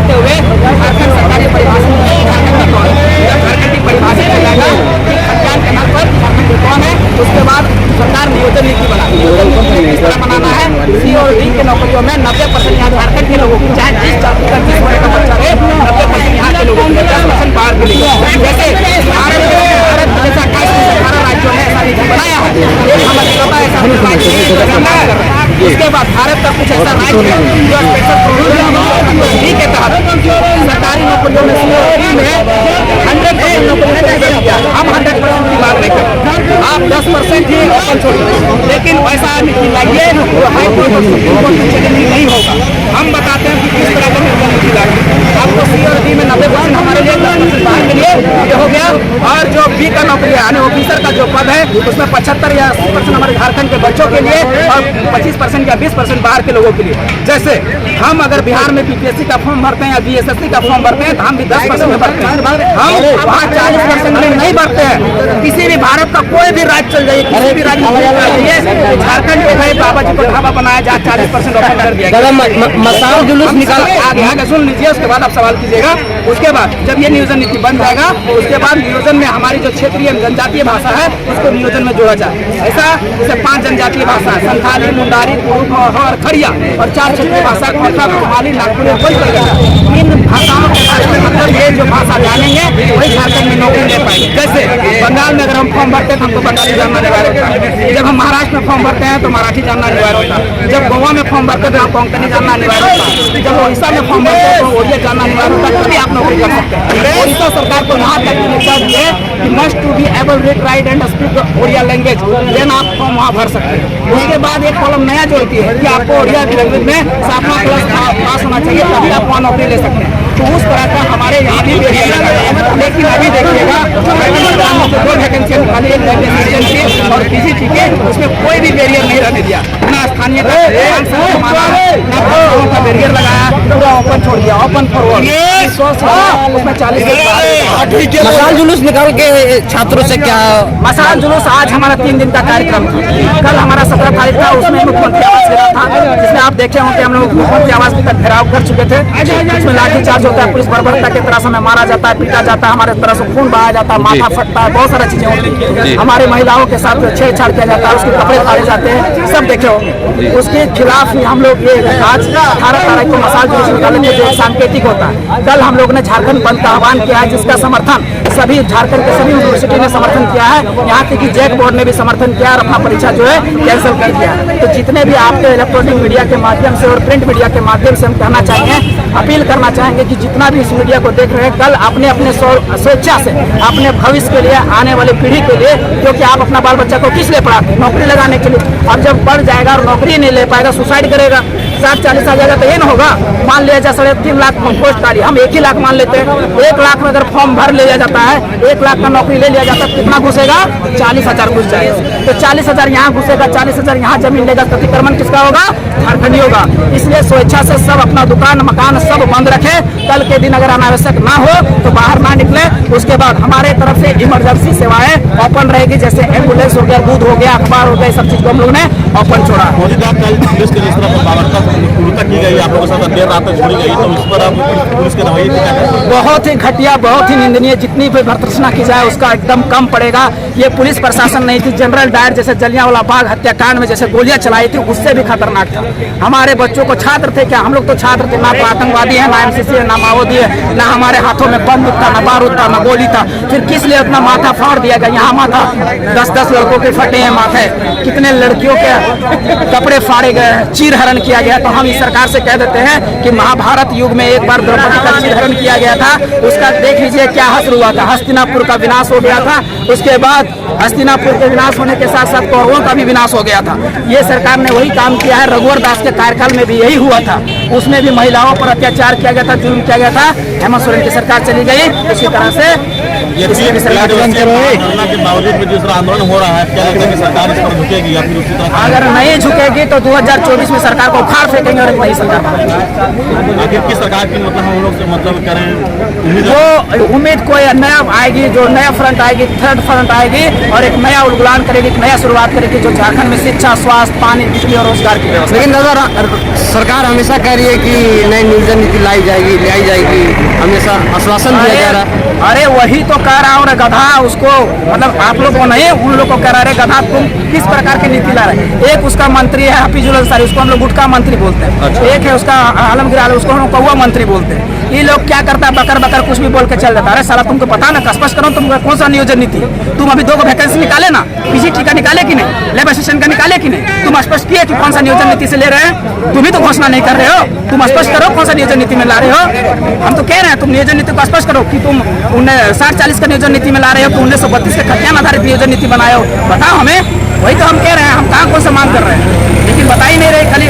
करते हुए झारखंड सरकार की परिभाषा झारखंड की परिभाषा में जाएगा कि खतियान के नाम पर झारखंड कौन है। उसके बाद सरकार नियोजन नीति बनाती है। नियोजन नीति में किस तरह बनाना है, सी और डी के नौकरियों में 90% यहाँ झारखंड के लोगों की, चाहे 30 जाति का 30 का बच्चा रहे, 90% यहाँ के लोगों की, 10% बाहर के लिए। जैसे भारत जैसा 18 राज्यों ने ऐसा नीति बनाया है, एक हमारे ऐसा उसके बाद भारत का कुछ ऐसा राज्य है जो स्पेशल प्रोविजन डी के तहत सरकारी नौकरियों में 100% नौकरी दिया। हम 100% की बात नहीं करते, आप 10% ही ओपन छोड़िए, लेकिन वैसा नीति लाइए जो हाईकोर्ट और सुप्रीम कोर्ट में चैलेंज नहीं होगा। हम बताते हैं कि किस तरह का नीति लाइए। आपको सी और डी में 90% हमारे लिए 10% बाहर के लिए ये हो गया, और जो बी का नौकरी यानी ऑफिसर का जो पद है उसमें 75 या 80% हमारे झारखंड के बच्चों के लिए और 25% या 20% बाहर के लोगों के लिए। जैसे हम अगर बिहार में बीपीएससी का फॉर्म भरते हैं या बीएसएससी का फॉर्म भरते हैं तो हम भी 10% में भरते हैं, हम वहाँ 40% में नहीं भरते हैं। किसी भी भारत का कोई भी राज्य चल जाइए, किसी भी राज्य में झारखंड के भाई बाबा जी को ढाबा बनाया जहाँ 40% ओपन कर दिया गया। मसाल जुलूस निकाल आगे सुन लीजिए, उसके बाद आप सवाल कीजिएगा। उसके बाद जब ये नियोजन नीति बन जाएगा उसके बाद नियोजन में हमारी जो क्षेत्रीय जनजातीय भाषा है उसको नियोजन में जोड़ा जाए। ऐसा जैसे 5 जनजातीय भाषा है, संथाली, मुंडारी, कुरुख और खड़िया, और 4 क्षेत्रीय भाषा कुमाली, नागपुरी और इन भाषाओं के बारे में मतलब ये जो भाषा जानेंगे वही झारखंड में नौकरी ले पाएंगे। जैसे बंगाल में अगर हम फॉर्म भरते हैं तो हमको बंगाली जानना अनिवार्य होता है, जब हम महाराष्ट्र में फॉर्म भरते हैं तो मराठी जानना अनिवार्य होता है, जब गोवा में फॉर्म भरते हैं तो कोंकणी जानना अनिवार्य होता है, जब उड़ीसा में फॉर्म भरते हैं तो ओडिया जानना अनिवार्य होता है, तभी आप नौकरी कर सकते हैं। उड़ीसा सरकार को यहाँ तक निर्देश दिए कि must to be able read write and speak Odia language, then आप फॉर्म वहाँ भर सकते हैं। उसके बाद एक कॉलम नया जोड़ती है कि आपको ओडिया लैंग्वेज में 7वां क्लास पास होना चाहिए, तभी आप वहाँ नौकरी ले सकते हैं। तो उस तरह का हमारे यहाँ भी बैरियर लगा है। लेकिन अभी देखिएगा 2 वैकेंसी खाली एक और पीजीटी के, उसमें कोई भी बैरियर नहीं रहने दिया, ना स्थानीय का बैरियर लगाया, पूरा ओपन छोड़ दिया, ओपन फॉरवर्ड। उसमें 40 मसाल जुलूस निकाल के छात्रों से क्या मसाल जुलूस आज हमारा 3 दिन का कार्यक्रम था। कल हमारा 17 तारीख था, उसमें मुख्यमंत्री आवास गिरा था, जिसमें आप देखे होंगे हम लोग मुख्यमंत्री आवास तक घेराव कर चुके थे। इसमें लाठीचार्ज होता है, पुलिस बर्बरता की तरह से हमें मारा जाता है, पीटा जाता है, हमारे तरह से खून बहाया जाता है, माथा फटता है, बहुत सारी चीजें होती है। हमारे महिलाओं के साथ छेड़छाड़ किया जाता है, उसके कपड़े फाड़े जाते हैं, सब देखे होंगे। उसके खिलाफ ही हम लोग ये आज 18 तारीख को मसाल जुलूस निकालेंगे जो सांकेतिक होता है। कल हम लोग ने झारखंड बंद का आह्वान किया है, जिसका समर्थन सभी झारखंड के सभी यूनिवर्सिटी ने समर्थन किया है, यहाँ तक कि जैक बोर्ड ने भी समर्थन किया और अपना परीक्षा जो है कैंसिल कर दिया। तो जितने भी आपके इलेक्ट्रॉनिक मीडिया के माध्यम से और प्रिंट मीडिया के माध्यम से हम कहना चाहेंगे, अपील करना चाहेंगे कि जितना भी इस मीडिया को देख रहे हैं, कल अपने अपने स्वेच्छा से अपने भविष्य के लिए, आने वाली पीढ़ी के लिए, क्योंकि आप अपना बाल बच्चा को किस लिए पढ़ाते हैं? नौकरी लगाने के लिए। अब जब पढ़ जाएगा और नौकरी नहीं ले पाएगा, सुसाइड करेगा, 60-40 आ जाएगा, तो ये ना होगा। मान लिया जाए 3.5 लाख पोस्ट डाली, हम 1 ही लाख मान लेते हैं, 1 लाख में अगर फॉर्म भर लिया जाता है, 1 लाख का नौकरी ले लिया जाता है, कितना घुसेगा? 40,000 घुस जाएगा। तो 40,000 यहाँ घुसेगा, 40,000 यहाँ जमीन लेगा, तो अतिक्रमण किसका होगा? झारखंडी होगा। इसलिए स्वेच्छा से सब अपना दुकान मकान सब बंद रखे। कल के दिन अगर अनावश्यक ना हो तो बाहर ना निकले। उसके बाद हमारे तरफ से इमरजेंसी सेवाएं ओपन रहेगी, जैसे एम्बुलेंस हो गया, दूध हो गया, अखबार हो गया, सब चीज को हम लोग ने ओपन छोड़ा। बहुत ही घटिया, बहुत ही निंदनीय, जितनी भी भर्त्सना की जाए उसका एकदम कम पड़ेगा। ये पुलिस प्रशासन नहीं थी, जनरल डायर जैसे जलियांवाला बाग हत्याकांड में जैसे गोलियां चलाई थी, उससे भी खतरनाक था। हमारे बच्चों को, छात्र थे क्या? हम लोग तो छात्र थे, ना आतंकवादी है, ना एमसीसी है, ना माओवादी है, ना हमारे हाथों में बंदूक था, ना बारूद था, ना गोली था। फिर किस लिए अपना माथा फाड़ दिया गया? यहाँ माथा 10-10 लड़कों के फटे हैं माथे, कितने लड़कियों के कपड़े फाड़े गए, चीर हरण किया गया। तो हम इस सरकार से कह देते हैं कि महाभारत युग में एक बार द्रौपदी का चीर हरण किया गया था, उसका देख लीजिए क्या हश्र हुआ था। हस्तिनापुर का विनाश हो गया था, उसके बाद हस्तिनापुर के विनाश होने के साथ साथ कौरवों का भी विनाश हो गया था। ये सरकार ने वही काम किया है। रघुवर दास के कार्यकाल में भी यही हुआ था, उसमें भी महिलाओं पर अत्याचार किया गया था, जुल्म किया गया था। हेमंत सोरेन की सरकार चली गई, इसी तरह से आंदोलन हो रहा है, क्या लगता है कि सरकार इस पर झुकेगी या फिर उसी तरह? अगर नहीं झुकेगी तो 2024 में सरकार को उखाड़ फेंकेंगे और नई सरकार बनेगी। आखिर किस सरकार की मतलब हम लोग से मतलब करें? वो उम्मीद कोई नया आएगी, जो नया फ्रंट आएगी, थर्ड फ्रंट आएगी और एक नया उलगुलान करेगी, एक नया शुरुआत करेगी, जो झारखंड में शिक्षा, स्वास्थ्य, पानी, बिजली और रोजगार की व्यवस्था। लेकिन दादा सरकार हमेशा कह रही है कि नई नियोजन नीति लाई जाएगी, ले आई जाएगी, हमेशा आश्वासन दिया जा रहा है। अरे वही तो कह रहा हूँ ना गधा, उसको मतलब आप लोग को नहीं, उन लोग को कह रहा है गधा तुम किस प्रकार की नीति ला रहे हैं। एक उसका मंत्री है हफीजुल अंसारी, उसको हम लोग गुटखा मंत्री बोलते हैं। अच्छा। एक है उसका आलमगीर आलम, उसको हम लोग कौवा मंत्री बोलते हैं। ये लोग क्या करता है, बकर बकर कुछ भी बोल के चल जाता है। अरे साला तुमको पता ना, स्पष्ट करो तुम कौन सा नियोजन नीति। तुम अभी 2 वैकेंसी निकाले ना, पीजीटी का निकाले कि नहीं, लेबर स्टेशन का निकाले कि नहीं, तुम स्पष्ट किए कि कौन सा नियोजन नीति से ले रहे हैं। तुम ही तो घोषणा नहीं कर रहे हो, तुम स्पष्ट करो कौन सा नियोजन नीति में ला रहे हो। हम तो कह रहे हैं तुम नियोजन नीति को स्पष्ट करो कि तुम 60-40 का नियोजन नीति में ला रहे हो कि 1932 के खतियान आधारित नियोजन नीति बनाए हो, बताओ हमें। वही तो हम कह रहे हैं, हम कहाँ कौन सा मांग कर रहे हैं, लेकिन बता ही नहीं रहे। खाली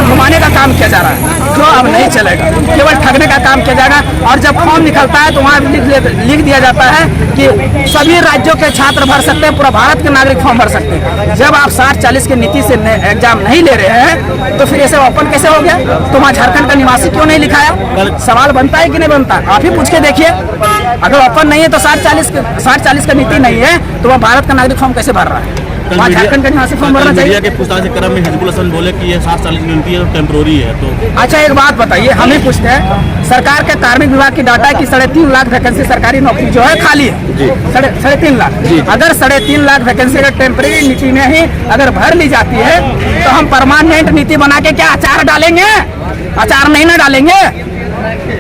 घुमाने का काम किया जा रहा है, जो अब नहीं चलेगा, केवल ठगने का काम किया जाएगा। और जब फॉर्म निकलता है तो वहाँ लिख दिया जाता है कि सभी राज्यों के छात्र भर सकते हैं, पूरा भारत के नागरिक फॉर्म भर सकते हैं। जब आप 60-40 की नीति से एग्जाम नहीं ले रहे हैं तो फिर ऐसे ओपन कैसे हो गया। तो वहाँ झारखंड का निवासी क्यों नहीं लिखाया, सवाल बनता है कि नहीं बनता, आप ही पूछ के देखिए। अगर ओपन नहीं है तो 60-40 का नीति नहीं है तो वह भारत का नागरिक फॉर्म कैसे भर रहा है। वहाँ झारखंड का निवासी फॉर्म भरना चाहिए। मीडिया के पूछताछ के क्रम में हिजबुल हसन बोले कि ये 60-40 की नीति है, टेम्प्रोरी है। तो अच्छा एक बात बताइए, हम ही पूछते हैं, सरकार के कार्मिक विभाग की डाटा है कि 3.5 लाख वैकेंसी सरकारी नौकरी जो है खाली है, 3.5 लाख। अगर 3.5 लाख वैकेंसी अगर टेम्परेरी नीति में ही अगर भर ली जाती है तो हम परमानेंट नीति बना के क्या अचार डालेंगे, अचार नहीं ना डालेंगे।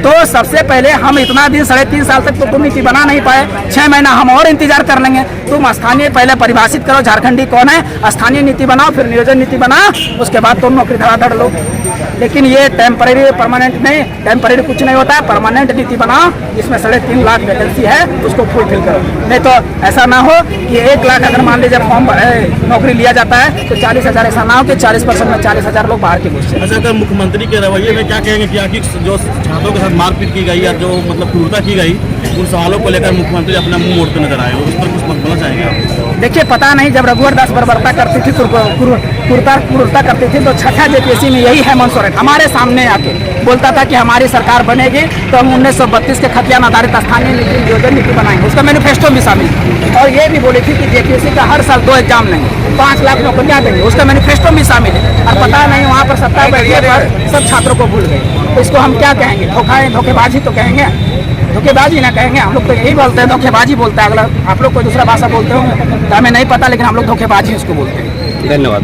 तो सबसे पहले हम इतना दिन 3.5 साल तक तो तुम नीति बना नहीं पाए, 6 महीना हम और इंतजार कर लेंगे। तुम स्थानीय पहले परिभाषित करो झारखंडी कौन है, स्थानीय नीति बनाओ, फिर नियोजन नीति बनाओ, उसके बाद तुम नौकरी धड़ाधड़ लो। लेकिन ये टेम्परेरी परमानेंट नहीं, टेम्परेरी कुछ नहीं होता है, परमानेंट नीति बनाओ जिसमें 3.5 लाख वैकेंसी है उसको फुलफिल करो। नहीं तो ऐसा ना हो कि 1 लाख अगर मान लीजिए फॉर्म नौकरी लिया जाता है तो 40,000 ऐसा ना हो कि 40% में 40,000 लोग बाहर के घुस जाए। अच्छा, अगर मुख्यमंत्री के रवैये में क्या कहेंगे कि आखिर जो छात्रों के साथ मारपीट की गई या जो मतलब क्रूरता की गई, उन सवालों को लेकर मुख्यमंत्री अपना मुंह मोड़ते नजर आए, उस पर कुछ बोलना चाहेंगे आप? देखिए पता नहीं, जब रघुवर दास बर्बरता करती थी, क्रूरता करती थी, तो छठा जेपीएससी में यही हेमंत सोरेन हमारे सामने आके बोलता था कि हमारी सरकार बनेगी तो हम 1932 के खतियान आधारित स्थानीय नीति नियोजन नीति बनाएंगे। उसका मैनिफेस्टो भी शामिल है। और ये भी बोली थी कि जेपीएससी का हर साल 2 एग्जाम नहीं, 5 लाख नौकरियां देंगे, उसका मैनिफेस्टो भी शामिल है। और पता नहीं वहाँ पर सत्ता बैठने पर सब छात्रों को भूल गए। तो इसको हम क्या कहेंगे, धोखेबाजी तो कहेंगे, धोखेबाजी ना कहेंगे। हम लोग तो यही बोलते हैं, धोखेबाजी बोलता है। अगला आप लोग कोई दूसरा भाषा बोलते होंगे तो हमें नहीं पता, लेकिन हम लोग धोखेबाजी उसको बोलते हैं। धन्यवाद।